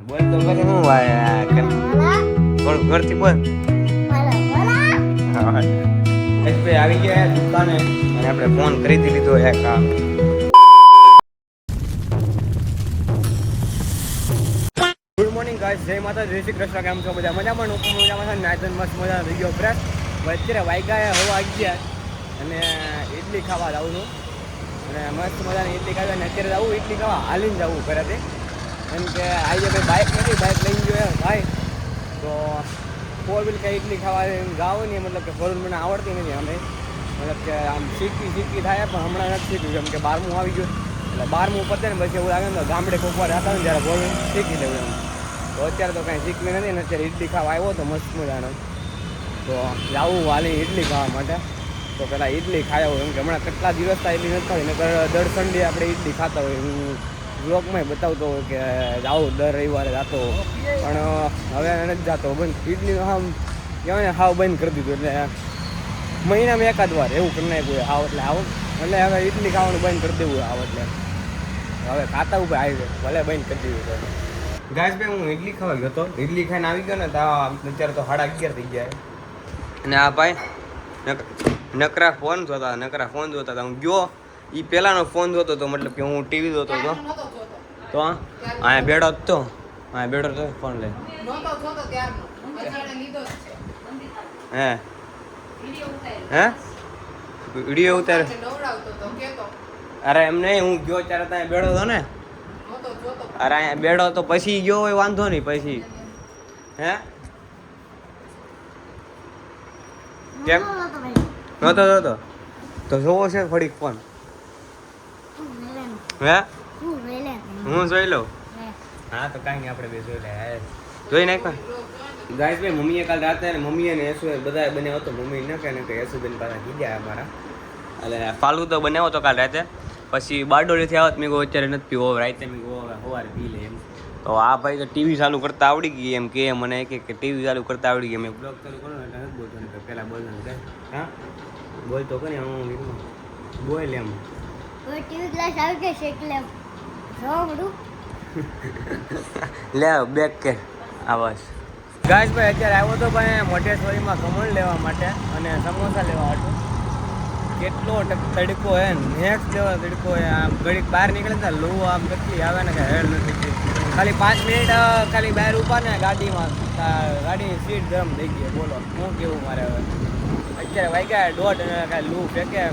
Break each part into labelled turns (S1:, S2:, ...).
S1: બોલ તો કરે હું થોડું ઘરથી બોલ. ભાઈ આવી ગયા દુકાને અને આપણે ફોન ખરીદી લીધો એક આ. ગુડ મોર્નિંગ ગાઈસ, જય માતા, જય શ્રી કૃષ્ણ. કેમ છો બધા? મજામાં? મજામાં છે. નાયતન મસ્ત મજાનો વિડીયો ફ્રેશ. અત્યારે વાગ્યા હવા ગયા અને ઇડલી ખાવા જાઉં છું અને મસ્ત મજાની ઇડલી ખાવા. અને અત્યારે જવું ઇડલી ખાવા હાલીને જવું ઘરેથી, કેમ કે આજે ભાઈ બાઇક નથી, બાઇક લઈ ગયો ભાઈ. તો ફોર વ્હીલ કંઈ ઇડલી ખાવા જાવ નહીં, મતલબ કે ફોર વ્હીલ મને આવડતી નથી. અમે મતલબ કે આમ શીખી થાય પણ હમણાં નથી શીખ્યું, કેમ કે 12મું આવી ગયું એટલે 12મું પતે ને પછી એવું લાગે ને ગામડે કોકવાર હતા ને જ્યારે ફોર વ્હીલ શીખી લેવું એમ. તો અત્યારે તો કાંઈ શીખવી નથી ને અત્યારે ઇડલી ખાવા આવ્યો તો મસ્ત મજાનો. તો જાવું હાલી ઇડલી ખાવા માટે. તો પહેલાં ઇડલી ખાયા હોય, કેમ કે હમણાં કેટલા દિવસ થાય ઇડલી નથી ખાવી, નકર દર સન્ડે આપણે ઇડલી ખાતા હોય. હું બ્લોગમાં બતાવતો હોય કે જાઉં દર રવિવારે જતો, પણ હવે નથી જતો. બંધ ઇડલી આમ કહેવાય ને હાવ બંધ કરી દીધું, એટલે મહિનામાં એકાદ વાર એવું કરી નાખ્યું હાવ. એટલે હવે ઇડલી ખાવાનું બંધ કરી દેવું હાવ. એટલે હવે ખાતા ઉપર આવી જાય, ભલે બંધ કરી દીધું. ગાઈસ ભાઈ, હું ઇડલી ખાવા ગયો હતો, ઇડલી ખાઈને આવી ગયો ને તો અત્યારે તો 11:30 થઈ ગયા. અને આ ભાઈ નકરા ફોન જોતા હતા. હું ગયો એ પહેલાંનો ફોન જોતો હતો, મતલબ કે હું ટીવી જોતો હતો. તો અહીંયા બેડો હતો, ફોન લઈ. હે વિડીયો ઉતારે? અરે એમ નહીં, હું ગયો ત્યારે ત્યાં બેડો હતો ને. અરે અહીંયા બેડો તો પછી ગયો હોય વાંધો નહીં. પછી હે કેમ નહોતો તો જોવો છે થોડીક ફોન? હે હું જોઈ લઉં. હા તો કાંઈ નહીં, આપણે બે જોઈ લે. જોઈ નાખ ગાઈસ ભાઈ. મમ્મીએ કાલ રાતે ને મમ્મીએ ને યશુ બધા બનાવ્યો હતો. મમ્મી ન કહે ને કે યશુબેન પાછા કીધા અમારા, એટલે ફાલું તો બનાવ્યો હતો કાલ રાતે. પછી બારડોલીથી આવત મેં કહું અત્યારે નથી પીવો, રાતે મેં કહું સવારે પી લે એમ. તો આ ભાઈ તો ટીવી ચાલુ કરતા આવડી ગઈ એમ કે મને કે ટીવી ચાલુ કરતા આવડી ગઈ. મેં બ્લોગ ચાલુ કરો એટલે નથી બોલતો ને પહેલાં બોલવાનું કે હા બોલતો કરી હું બોલ એમ.
S2: ટીવી ક્લાસ આવી ગઈ છે એટલે
S1: લે બેક કે આવાજ. ગાઈસ ભાઈ અત્યારે આવ્યો તો ભાઈ મોટેશ્વરીમાં ખમણ લેવા માટે અને સમોસા લેવા હતું. કેટલો તડકો હે, નેક્સ્ટ લેવલ તડકો હે. આમ ઘડીક બહાર નીકળે ને લૂ આમ કેટલી આવે ને કે હેડ નથી. ખાલી 5 મિનિટ ખાલી બહાર ઉભા ને ગાડીમાં ગાડીની સીટ ગરમ થઈ ગઈ. બોલો શું કેવું મારે હવે? અત્યારે વાગ્યા 1:30 અને કાંઈ લૂ ફેંકે.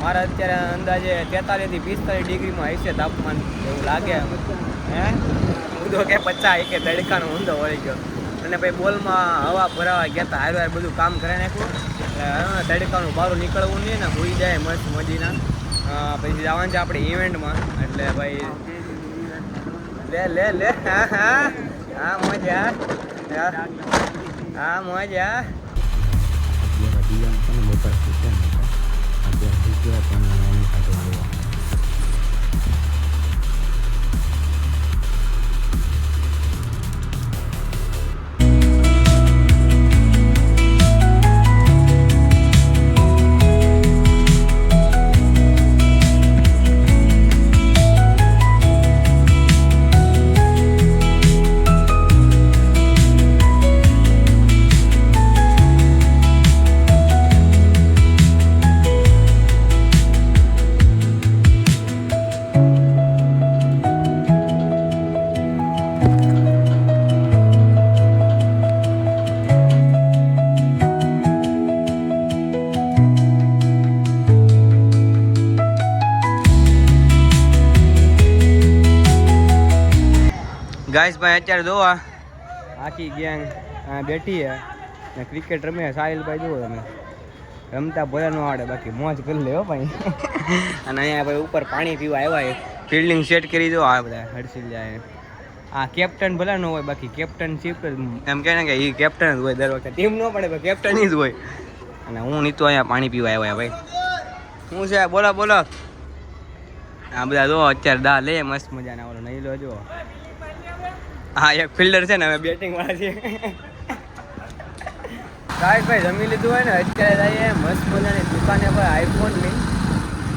S1: મારે અત્યારે અંદાજે 43 થી 45 ડિગ્રીમાં હશે તાપમાન એવું લાગે. હે ઊંધો કે 50 કે તડકાનો ઊંધો વળી ગયો. અને ભાઈ બોલમાં હવા ભરાવા ગયા હતા, હાર બધું કામ કરી નાખ્યું. એટલે તડકાનું બહાર નીકળવું નહીં ને હોઈ જાય મસ્ત મજીના. પછી જવાનું છે આપણે ઇવેન્ટમાં, એટલે ભાઈ લે હા મજા. ગાઈસ ભાઈ અત્યારે જોવા આખી ગેંગ બેઠી હે ને ક્રિકેટ રમે. સાહિલભાઈ જુઓ તમે રમતા ભલે ન આવડે, બાકી મોજ કરી લે હો ભાઈ. અને અહીંયા ભાઈ ઉપર પાણી પીવા આવ્યા, ફિલ્ડિંગ સેટ કરી દો. આ બધા હર્ષિલ જાય. આ કેપ્ટન ભલે ન હોય, બાકી કેપ્ટનશીપ એમ કહે ને કે એ કેપ્ટન જ હોય દર વખતે. ટીમ ન પડે કેપ્ટન જ હોય. અને હું નીતો અહીંયા પાણી પીવા આવ્યા ભાઈ. શું છે બોલો. આ બધા જો અત્યારે દા લે મસ્ત મજાના. ઓલો નહીં લો જો. હા એક ફિલ્ડર છે ને, હવે બેટિંગ વાળા છે. ગાઈસ ભાઈ જમી લીધું હોય ને અત્યારે જઈએ મસ્ત મજાની દુકાને પર આઈફોનની.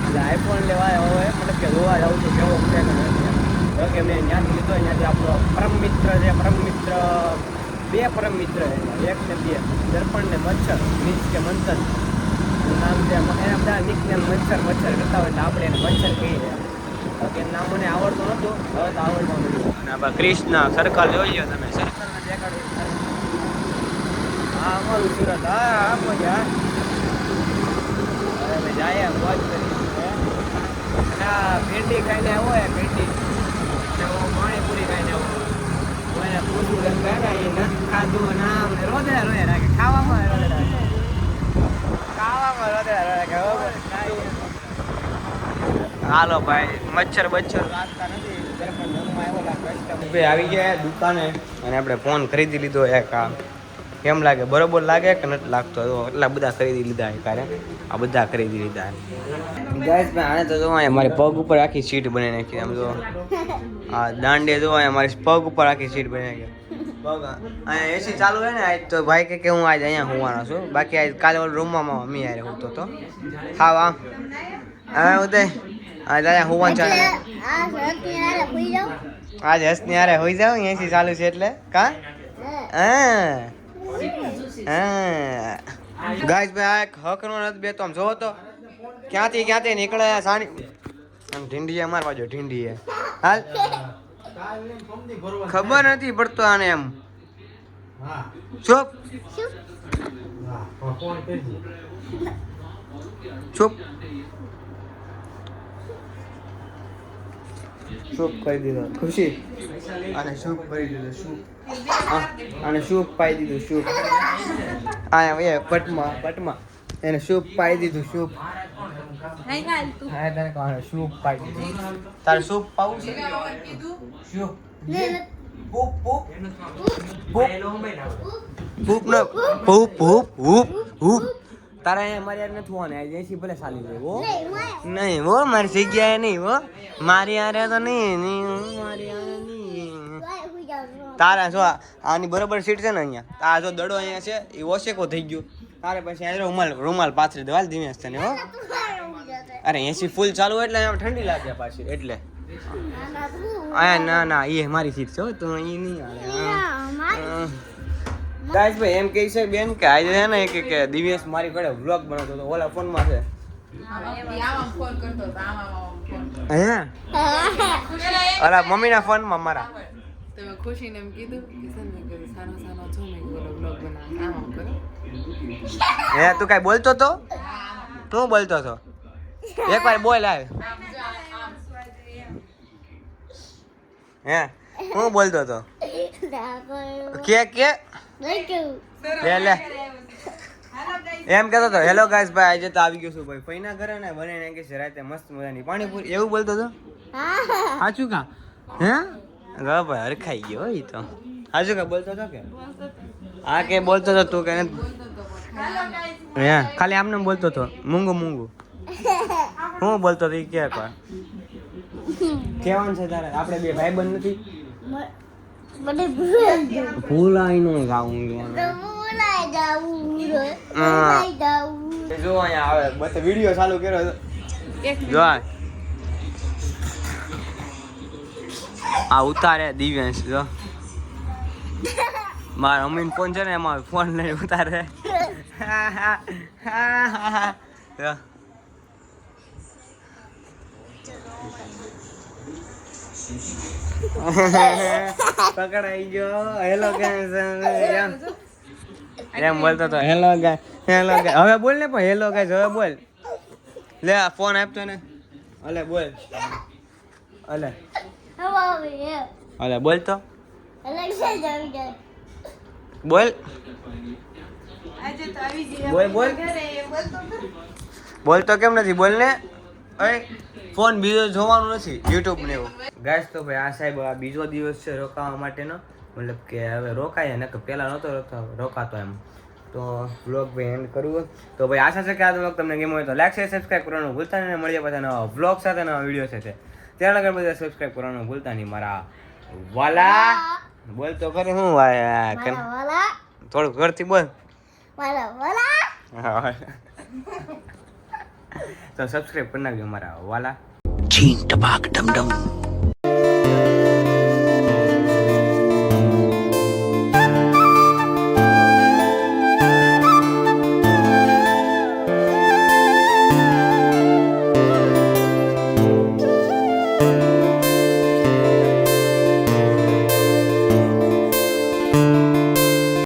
S1: એટલે આઈફોન લેવા હોય, મતલબ કે જોવા જાઉં છું કેવો છે. કે મેં ત્યાંથી લીધો ત્યાંથી આપણો પરમ મિત્ર છે બે પરમ મિત્ર છે એક ને બે દર્પણ ને મચ્છર મીન્સ કે મંથન નામ છે એના બધા નિકનેમ મચ્છર કરતા હોય એટલે આપણે એને મચ્છર કહીએ કે નામ મને આવડતું નહોતું હવે તો આવડતું મળ્યું અને આપણે કૃષ્ણ સર્કલ જોઈએ તમે સર્કલને દેખાડો હા અમારું સુરત હા આપો યાર હવે અમે જાય મોજ કરી અને આ ભેંડી ખાઈને આવો ભેંડી પાણીપુરી ખાઈને આવો એને પૂછવું એમ કહે ને એ નથી ખાધું નામ ને રોદડા રોયા રાખે ખાવામાં રોદડા રાખે હાલો ભાઈ મચ્છર લાગતા નથી આવી ગયા દુકાને અને આપણે ફોન ખરીદી લીધો એક આ કેમ લાગે બરોબર લાગે કે નથી લાગતો એટલા બધા ખરીદી લીધા કારે આ બધા ખરીદી લીધા ગાઈસ ભાઈ આને તો જો મારી પગ ઉપર આખી સીટ બની નાખી આમ જો આ દાંડે જો મારી પગ ઉપર આખી સીટ બની નાખી પગ અહીંયા એસી ચાલુ હોય ને આજ તો ભાઈ કે હું આજ અહીંયા હોવાનો છું બાકી આજ કાલે ઓલ રૂમમાં મમ્મી યારે હોતો તો હા વાહ હા ઉદય આજ અહીંયા હોવાનું ચાલે આજ હસની યારે હોઈ જાવ એસી ચાલુ છે એટલે કા હા ગાઈસ ભાઈ આ એક હકનો નથી બે તો આમ જોવો તો ક્યાંથી નીકળે સાની આમ ઢીંડી અમાર બાજુ ઢીંડી હાલ ખબર નથી પડતો આને એમ ચૂપ ચૂપ શૂપ કરી દીધો ખુશી અને શૂપ કરી દીધો શૂપ અને શૂપ પાઈ દીધું શૂપ આ પટમાં એને શૂપ પાઈ દીધું શૂપ હા તને કહો શૂપ પાઈ દીધું તારે શૂપ પાવું છે શૂપ પૂપ પૂપ પૂપ નો પૂપ પૂપ પૂપ પૂપ તારા અહીંયા મારી યાર નથી હોને એસી ભલે ચાલી જાય હો નહીં હો મારી જગ્યાએ નહીં હો મારી યારે તો નહીં મારી યારે નહીં તારા જો આની બરોબર સીટ છે ને અહીંયા આ જો દડો અહીંયા છે એ ઓશેકો થઈ ગયો તારે પછી આ રૂમાલ પાથરી દેવાલ ધીમે તને હો અરે એસી ફૂલ ચાલુ હોય એટલે અહીંયા ઠંડી લાગે પાછી એટલે આયા ના એ મારી સીટ છે તો એ નહીં આવે ગાઈસ ભાઈ એમ કહે છે બેન કે આજે છે ને કે દિવ્યેશ મારી ઘરે વ્લોગ બનાવતો હતો ઓલા ફોનમાં છે હે અલા મમ્મીના ફોનમાં મારા
S3: તમે ખુશીને એમ કીધું કે સનમે કે સાનો છો મેં બોલો વ્લોગ બનાવ આમ કરો
S1: હે તું કાઈ બોલતો તો તું બોલતો તો એકવાર બોલ આવ હે હું બોલતો તો કે લે એમ કહેતો તો હેલો ગાઈસ ભાઈ આજે તો આવી ગયો છું ભાઈ ફઈના ઘરે ને બનાવીને કે છે રાતે મસ્ત મજાની પાણીપુરી એવું બોલતો તો સાચું કા હે ગા ભાઈ હરખાઈ ગયો ઈ તો સાચું કા બોલતો તો કે આ કે બોલતો તો તું કે હે ખાલી આમને બોલતો તો મૂંગું હું બોલતો તો ઈ કે કો કેવાનું છે તારે આપણે બે ભાઈબંધ નથી ભૂલાઈ નો ગાવું જો અહીંયા આવે બસ વિડિયો ચાલુ કર્યો જો આ ઉતારે દિવ્યાંશ જો મારા મમ્મીને ફોન છે ને એમાં ફોન લઈને ઉતારે પકડાઈ ગયો હેલો ગાઈસ એમ બોલતો તો હેલો ગાઈસ હવે બોલ ને પણ હેલો ગાઈસ હવે બોલ લે આ ફોન આપતો ને અલે બોલ અલે બોલ તો બોલ બોલ તો કેમ નથી બોલ ને ફોન બીજો જોવાનું નથી યુટ્યુબ ને એવું ગાઈસ તો ભાઈ આ સાહેબ આ બીજો દિવસ છે રોકાવા માટેનો મતલબ કે હવે રોકાય ને કે પહેલા નહોતો રોકાતો એમ તો વ્લોગ ભાઈ એન્ડ કરવું તો ભાઈ આશા છે કે આ વ્લોગ તમને ગમ્યો હોય તો લાઈક શેર સબસ્ક્રાઈબ કરવાનું ભૂલતા નહીં મળીએ પાછા નવા વ્લોગ સાથે નવા વિડીયો સાથે ત્યાં લગન બધા સબસ્ક્રાઈબ કરવાનું ભૂલતા નહીં મારા વાલા બોલ તો કરે હું થોડું ઘરથી બોલ તો સબસ્ક્રાઈબ કરી નાખજો મારા વાલા
S4: ચીન ટપાક ડમ ડમ